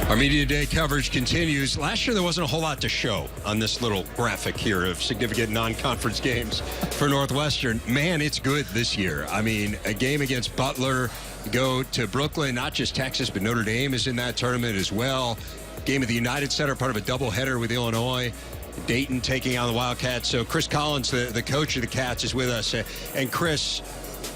Our Media Day coverage continues. Last year, there wasn't a whole lot to show on this little graphic here of significant non-conference games for Northwestern. Man, it's good this year. I mean, a game against Butler, go to Brooklyn, not just Texas, but Notre Dame is in that tournament as well. Game at the United Center, part of a doubleheader with Illinois. Dayton taking on the Wildcats. So Chris Collins, the coach of the Cats, is with us. And Chris,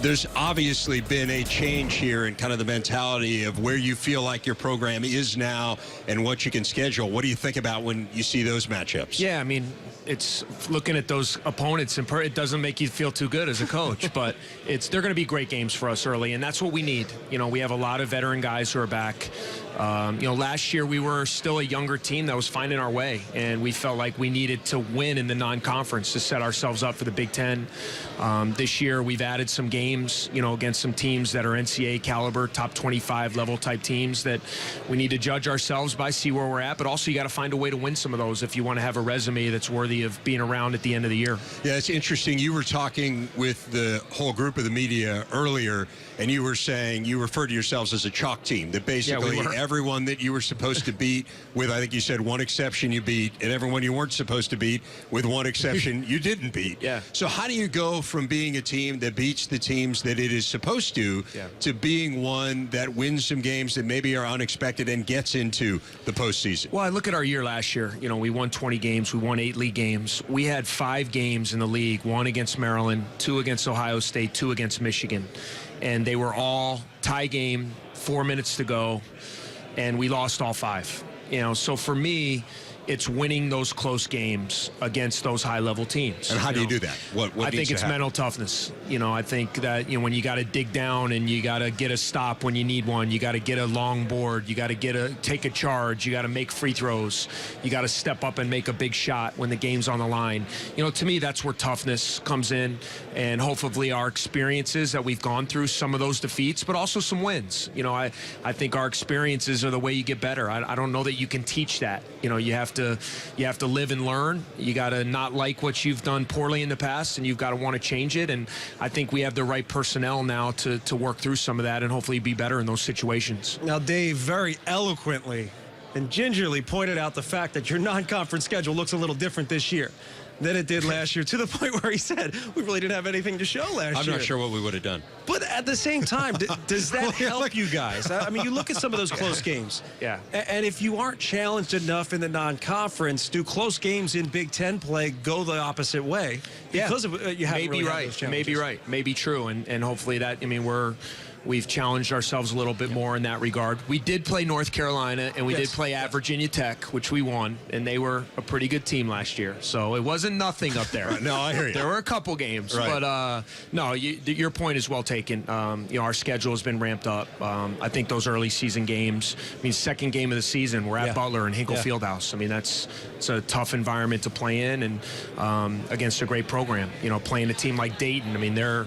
there's obviously been a change here in kind of the mentality of where you feel like your program is now and what you can schedule. What do you think about when you see those matchups? Yeah, I mean, it's looking at those opponents, and it doesn't make you feel too good as a coach, but they're going to be great games for us early, and that's what we need. You know, we have a lot of veteran guys who are back. Last year we were still a younger team that was finding our way, and we felt like we needed to win in the non-conference to set ourselves up for the Big Ten. This year we've added some games, against some teams that are NCAA caliber, top 25 level type teams that we need to judge ourselves by, see where we're at, but also you got to find a way to win some of those if you want to have a resume that's worthy of being around at the end of the year. Yeah, it's interesting. You were talking with the whole group of the media earlier, and you were saying you referred to yourselves as a chalk team, that basically everyone that you were supposed to beat, with I think you said one exception you beat, and everyone you weren't supposed to beat, with one exception you didn't beat. Yeah. So how do you go from being a team that beats the teams that it is supposed to being one that wins some games that maybe are unexpected and gets into the postseason? Well, I look at our year last year. We won 20 games. We won 8 league games. We had 5 games in the league, 1 against Maryland, 2 against Ohio State, 2 against Michigan. And they were all tie game, 4 minutes to go, and we lost all 5. So for me, it's winning those close games against those high-level teams. And how do you do that? What I think it's mental toughness. I think that when you got to dig down and you got to get a stop when you need one, you got to get a long board, you got to take a charge, you got to make free throws, you got to step up and make a big shot when the game's on the line. To me, that's where toughness comes in, and hopefully our experiences that we've gone through some of those defeats, but also some wins. I think our experiences are the way you get better. I don't know that you can teach that. You have to live and learn. You got to not like what you've done poorly in the past, and you've got to want to change it. And I think we have the right personnel now to work through some of that and hopefully be better in those situations. Now, Dave very eloquently and gingerly pointed out the fact that your non-conference schedule looks a little different this year than it did last year, to the point where he said, we really didn't have anything to show last year. I'm not sure what we would have done. But at the same time, does that help you guys? I mean, you look at some of those close games. Yeah. And if you aren't challenged enough in the non-conference, do close games in Big Ten play go the opposite way? Because of, you haven't really had those challenges. Maybe right. Maybe true. And hopefully that, we've challenged ourselves a little bit more in that regard. We did play North Carolina, and we did play at Virginia Tech, which we won, and they were a pretty good team last year. So it wasn't nothing up there. No, I hear you. There were a couple games, but no, your point is well taken. Our schedule has been ramped up. I think those early season games, second game of the season, we're at Butler and Hinkle Fieldhouse. It's a tough environment to play in, and against a great program. Playing a team like Dayton, they're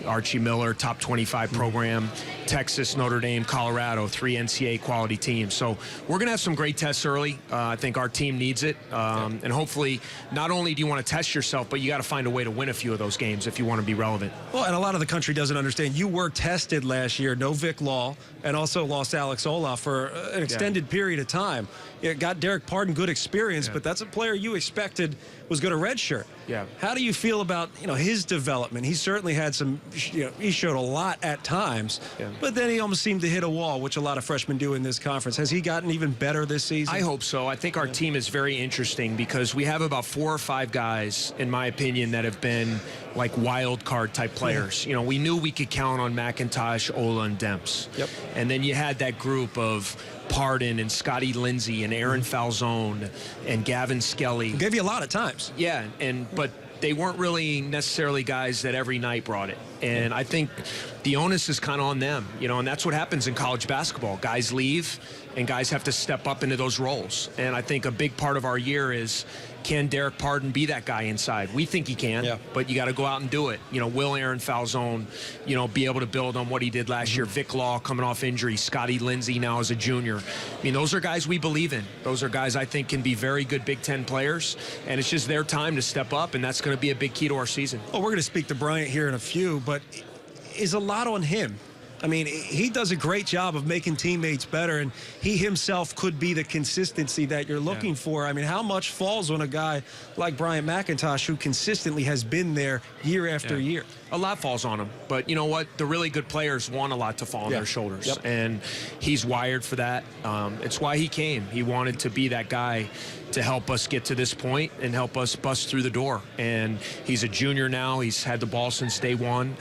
Archie Miller, top 25 program, Texas, Notre Dame, Colorado, 3 NCAA quality teams. So we're going to have some great tests early. I think our team needs it. And hopefully, not only do you want to test yourself, but you got to find a way to win a few of those games if you want to be relevant. Well, and a lot of the country doesn't understand. You were tested last year, no Vic Law, and also lost Alex Olaf for an extended period of time. It got Derek Pardon good experience, but that's a player you expected was going to redshirt. Yeah. How do you feel about his development? He certainly had some, he showed a lot at times, but then he almost seemed to hit a wall, which a lot of freshmen do in this conference. Has he gotten even better this season? I hope so. I think our team is very interesting because we have about 4 or 5 guys, in my opinion, that have been like wild card type players. We knew we could count on McIntosh, Ola, and Demps. And then you had that group of Pardon and Scotty Lindsey and Aaron Falzone and Gavin Skelly. Gave you a lot of times. Yeah, but they weren't really necessarily guys that every night brought it. And I think the onus is kind of on them, and that's what happens in college basketball. Guys leave, and guys have to step up into those roles. And I think a big part of our year is, can Derek Pardon be that guy inside? We think he can, but you got to go out and do it. Will Aaron Falzone, be able to build on what he did last year? Vic Law coming off injury, Scotty Lindsey now as a junior. Those are guys we believe in. Those are guys I think can be very good Big Ten players, and it's just their time to step up, and that's going to be a big key to our season. Well, we're going to speak to Bryant here in a few, but is a lot on him I mean, he does a great job of making teammates better, and he himself could be the consistency that you're looking for. I mean, how much falls on a guy like Bryant McIntosh, who consistently has been there year after year? A lot falls on him, but you know what? The really good players want a lot to fall on their shoulders, and he's wired for that. It's why he came. He wanted to be that guy to help us get to this point and help us bust through the door. And he's a junior now. He's had the ball since day one.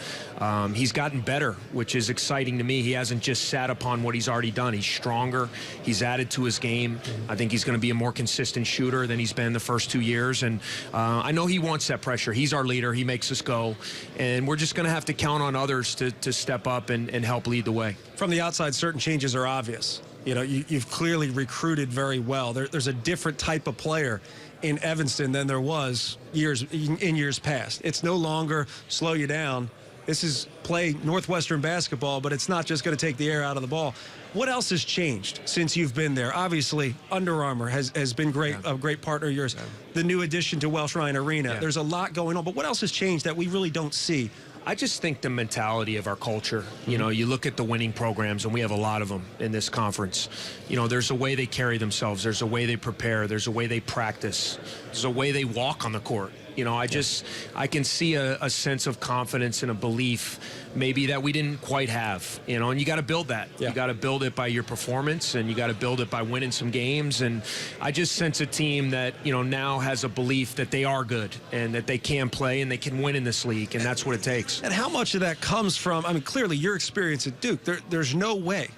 He's gotten better, which is exciting to me. He hasn't just sat upon what he's already done. He's stronger. He's added to his game. I think he's going to be a more consistent shooter than he's been the first 2 years. And I know he wants that pressure. He's our leader. He makes us go. And we're just going to have to count on others to step up and help lead the way. From the outside, certain changes are obvious. You know, you've clearly recruited very well. There's a different type of player in Evanston than there was in years past. It's no longer slow you down. This is play Northwestern basketball, but it's not just going to take the air out of the ball. What else has changed since you've been there? Obviously, Under Armour has been great, a great partner of yours. The new addition to Welsh Ryan Arena. There's a lot going on, but what else has changed that we really don't see? I just think the mentality of our culture, you know, you look at the winning programs, and we have a lot of them in this conference. You know, there's a way they carry themselves. There's a way they prepare. There's a way they practice. There's a way they walk on the court. You know, I can see a sense of confidence and a belief maybe that we didn't quite have, you know, and you got to build that. You got to build it by your performance, and you got to build it by winning some games. And I just sense a team that, you know, now has a belief that they are good and that they can play and they can win in this league, and that's what it takes. And how much of that comes from, I mean, clearly your experience at Duke, there's no way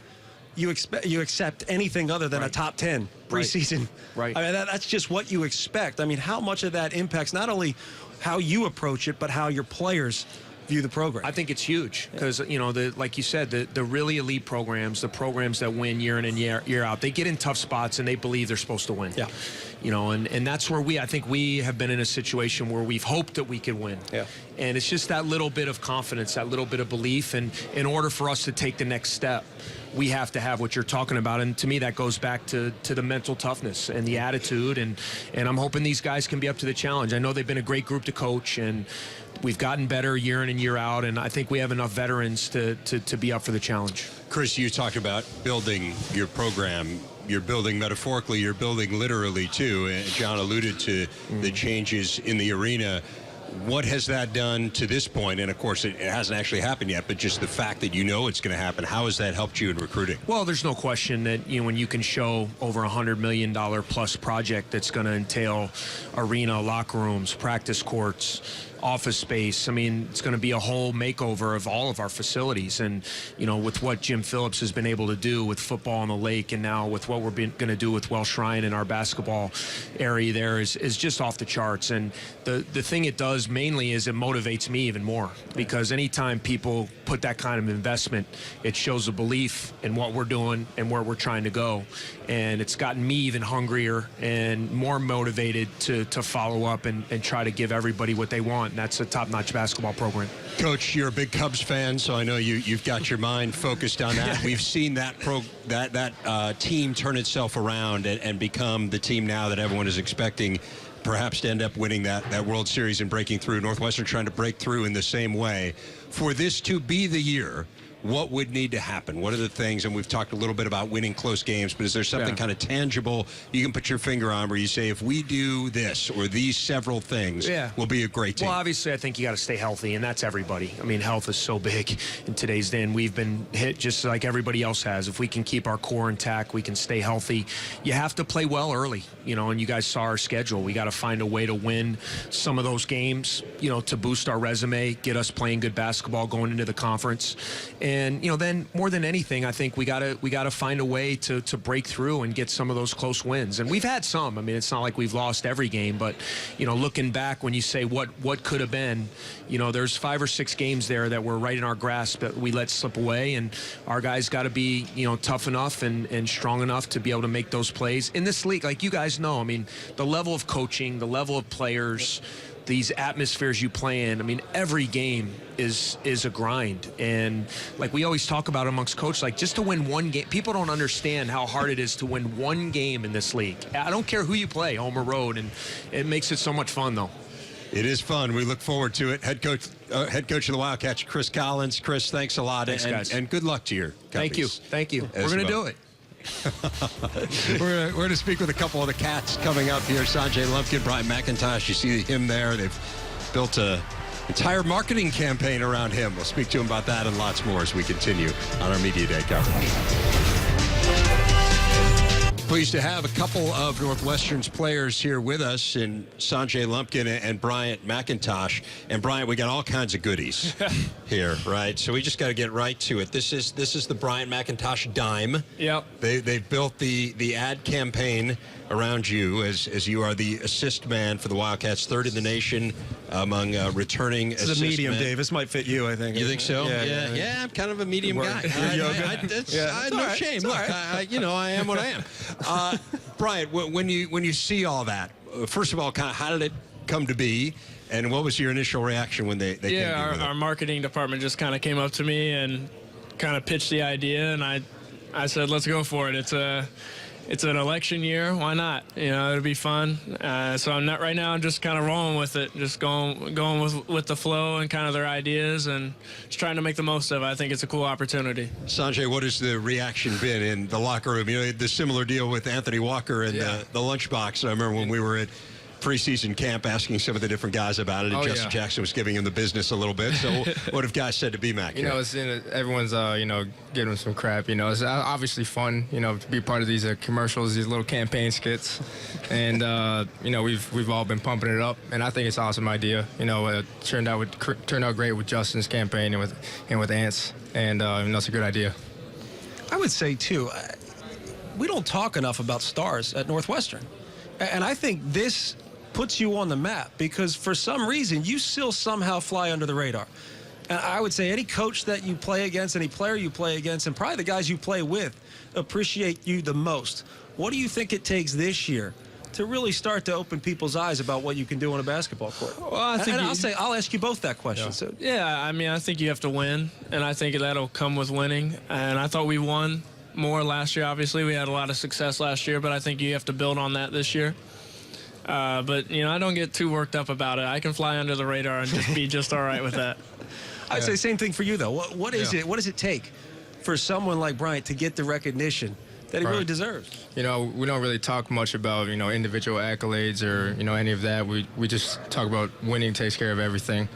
you accept anything other than a top 10 preseason. Right. I mean, that's just what you expect. I mean, how much of that impacts not only how you approach it, but how your players view the program? I think it's huge because, you know, like you said, the really elite programs, the programs that win year in and year out, they get in tough spots and they believe they're supposed to win. Yeah. You know, and that's where I think we have been in a situation where we've hoped that we could win. Yeah. And it's just that little bit of confidence, that little bit of belief. And in order for us to take the next step, we have to have what you're talking about. And to me, that goes back to the mental toughness and the attitude. And I'm hoping these guys can be up to the challenge. I know they've been a great group to coach, and we've gotten better year in and year out. And I think we have enough veterans to be up for the challenge. Chris, you talked about building your program. You're building metaphorically, you're building literally too. And John alluded to the changes in the arena. What has that done to this point? And of course, it hasn't actually happened yet, but just the fact that you know it's going to happen, how has that helped you in recruiting? Well, there's no question that, you know, when you can show over $100 million plus project that's going to entail arena, locker rooms, practice courts, office space. I mean, it's going to be a whole makeover of all of our facilities. And, you know, with what Jim Phillips has been able to do with football on the lake, and now with what we're going to do with Welsh Ryan in our basketball area there is just off the charts. And the thing it does mainly is it motivates me even more, because anytime people put that kind of investment, it shows a belief in what we're doing and where we're trying to go. And it's gotten me even hungrier and more motivated to follow up and try to give everybody what they want. And that's a top-notch basketball program. Coach, you're a big Cubs fan, so I know you've got your mind focused on that. We've seen that team turn itself around and become the team now that everyone is expecting, perhaps to end up winning that World Series and breaking through. Northwestern trying to break through in the same way. For this to be the year, what would need to happen? What are the things, and we've talked a little bit about winning close games, but is there something kind of tangible you can put your finger on where you say, if we do this or these several things, we'll be a great team? Well, obviously, I think you got to stay healthy, and that's everybody. I mean, health is so big in today's day, and we've been hit just like everybody else has. If we can keep our core intact, we can stay healthy. You have to play well early, you know, and you guys saw our schedule. We got to find a way to win some of those games, you know, to boost our resume, get us playing good basketball going into the conference. And, you know, then more than anything, I think we gotta find a way to break through and get some of those close wins. And we've had some. I mean, it's not like we've lost every game, but, you know, looking back, when you say what could have been, you know, there's 5 or 6 games there that were right in our grasp that we let slip away, and our guys got to be, you know, tough enough and strong enough to be able to make those plays in this league. Like you guys know, I mean, the level of coaching, the level of players, these atmospheres you play in, I mean, every game is a grind. And like we always talk about amongst coaches, like just to win one game, people don't understand how hard it is to win one game in this league. I don't care who you play, home or road, and it makes it so much fun, though. It is fun. We look forward to it. Head coach head coach of the Wildcats, Chris Collins. Chris, thanks a lot. Thanks, guys. And good luck to your companies. Thank you. As We're going to well. do it. We're going to speak with a couple of the Cats coming up here. Sanjay Lumpkin, Bryant McIntosh. You see him there. They've built a entire marketing campaign around him. We'll speak to him about that and lots more as we continue on our Media Day coverage. Pleased to have a couple of Northwestern's players here with us, in Sanjay Lumpkin and Bryant McIntosh. And Bryant, we got all kinds of goodies here, right? So we just got to get right to it. This is the Bryant McIntosh dime. Yep. They've built the ad campaign around you as you are the assist man for the Wildcats, third in the nation among returning assist It's a medium, men. Dave. This might fit you, I think. You think so? Yeah. I'm kind of a medium guy. No shame. Look, I am what I am. Bryant, when you see all that, first of all, kind of how did it come to be, and what was your initial reaction when they came to you with it? Our marketing department just kind of came up to me and kind of pitched the idea, and I said, let's go for it. It's an election year. Why not? It'll be fun. So I'm not right now. I'm just kind of rolling with it, just going with the flow and kind of their ideas, and just trying to make the most of it. I think it's a cool opportunity. Sanjay, what has the reaction been in the locker room? The similar deal with Anthony Walker and the lunchbox. I remember when we were at preseason camp asking some of the different guys about it, and Justin Jackson was giving him the business a little bit. So what have guys said to B-Mac? Everyone's, giving him some crap. It's obviously fun, to be part of these commercials, these little campaign skits. And, we've all been pumping it up. And I think it's an awesome idea. It turned out great with Justin's campaign and with Ant's. And, it's a good idea. I would say, too, we don't talk enough about stars at Northwestern. And I think this puts you on the map because for some reason you still somehow fly under the radar. And I would say any coach that you play against, any player you play against, and probably the guys you play with appreciate you the most. What do you think it takes this year to really start to open people's eyes about what you can do on a basketball court? Well, I'll ask you both that question. I think you have to win, and I think that'll come with winning. And I thought we won more last year. Obviously, we had a lot of success last year, but I think you have to build on that this year. But I don't get too worked up about it. I can fly under the radar and just be just all right with that. I'd say same thing for you, though. What does it take for someone like Bryant to get the recognition that he really deserves? We don't really talk much about, individual accolades or, any of that. We just talk about winning takes care of everything.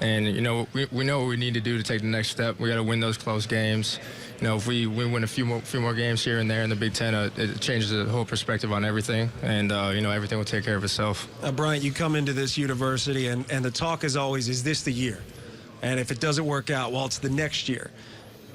And, we know what we need to do to take the next step. We got to win those close games. If we win a few more games here and there in the Big Ten, it changes the whole perspective on everything. And, everything will take care of itself. Bryant, you come into this university, and the talk is always, is this the year? And if it doesn't work out, well, it's the next year.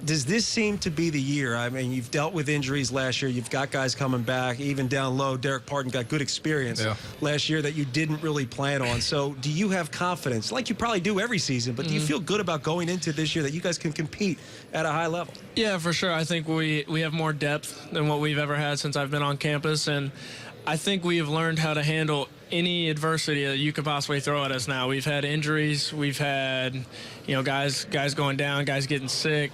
Does this seem to be the year? I mean, you've dealt with injuries last year. You've got guys coming back, even down low. Derek Parton got good experience last year that you didn't really plan on. So do you have confidence, like you probably do every season, but do you feel good about going into this year that you guys can compete at a high level? Yeah, for sure. I think we have more depth than what we've ever had since I've been on campus. And I think we have learned how to handle any adversity that you could possibly throw at us now. We've had injuries. We've had, guys going down, guys getting sick,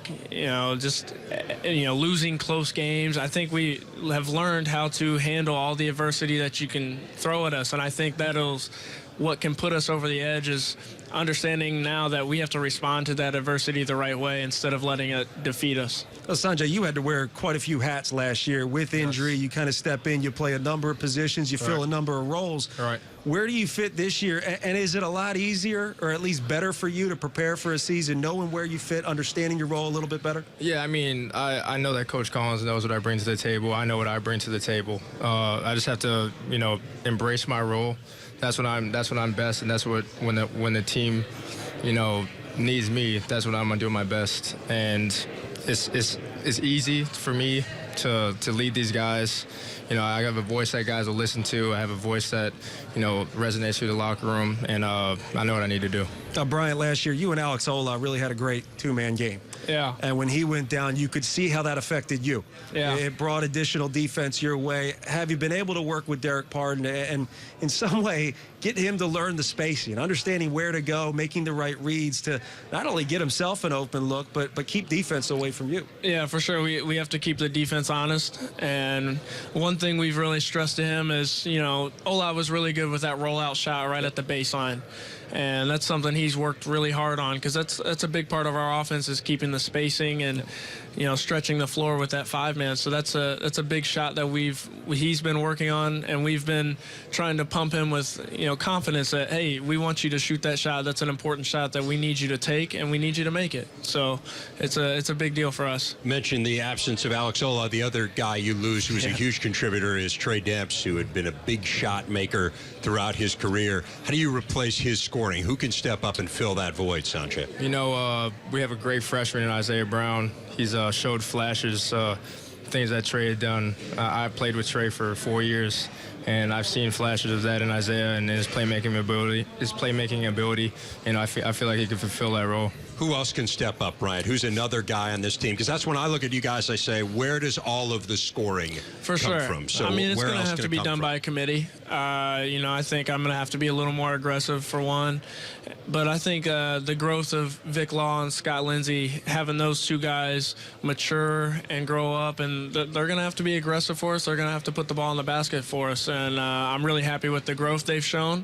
losing close games. I think we have learned how to handle all the adversity that you can throw at us. And I think that'll what can put us over the edge is understanding now that we have to respond to that adversity the right way instead of letting it defeat us. Well, Sanjay, you had to wear quite a few hats last year with injury. You kind of step in, you play a number of positions, you fill a number of roles. Right. Where do you fit this year? And is it a lot easier or at least better for you to prepare for a season, knowing where you fit, understanding your role a little bit better? Yeah, I know that Coach Collins knows what I bring to the table. I know what I bring to the table. I just have to, embrace my role. That's when I'm best, and that's what when the team, needs me. That's when I'm gonna do my best. And it's easy for me to lead these guys. I have a voice that guys will listen to. I have a voice that, resonates through the locker room, and I know what I need to do. Bryant, last year, you and Alex Ola really had a great two-man game. Yeah. And when he went down, you could see how that affected you. Yeah. It brought additional defense your way. Have you been able to work with Derek Pardon and in some way get him to learn the spacing, understanding where to go, making the right reads to not only get himself an open look, but keep defense away from you? Yeah, for sure. We have to keep the defense honest. And one thing we've really stressed to him is, Ola was really good with that rollout shot right at the baseline. And that's something he's worked really hard on, because that's a big part of our offense, is keeping the spacing and stretching the floor with that 5-man. So that's a big shot that he's been working on, and we've been trying to pump him with confidence that, hey, we want you to shoot that shot. That's an important shot that we need you to take, and we need you to make it. So it's a big deal for us. Mentioned the absence of Alex Ola. The other guy you lose who's a huge contributor is Trey Demps, who had been a big shot maker throughout his career. How do you replace his scoring? Who can step up and fill that void, Sanjay? We have a great freshman in Isaiah Brown. He's showed flashes, things that Trey had done. I played with Trey for 4 years, and I've seen flashes of that in Isaiah and his playmaking ability. And I feel like he can fulfill that role. Who else can step up, Bryant? Who's another guy on this team? Because that's when I look at you guys, I say, where does all of the scoring come from? So it's going to have to be done by a committee. I think I'm going to have to be a little more aggressive for one. But I think the growth of Vic Law and Scott Lindsey, having those two guys mature and grow up, and they're going to have to be aggressive for us. They're going to have to put the ball in the basket for us. And I'm really happy with the growth they've shown.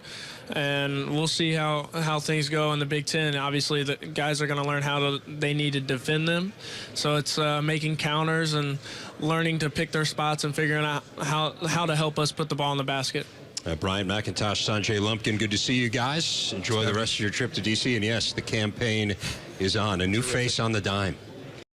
And we'll see how things go in the Big Ten. Obviously, the guys are going to learn they need to defend them. So it's making counters and learning to pick their spots and figuring out how to help us put the ball in the basket. Bryant, McIntosh, Sanjay, Lumpkin, good to see you guys. Enjoy the rest of your trip to D.C. And yes, the campaign is on. A new face on the dime.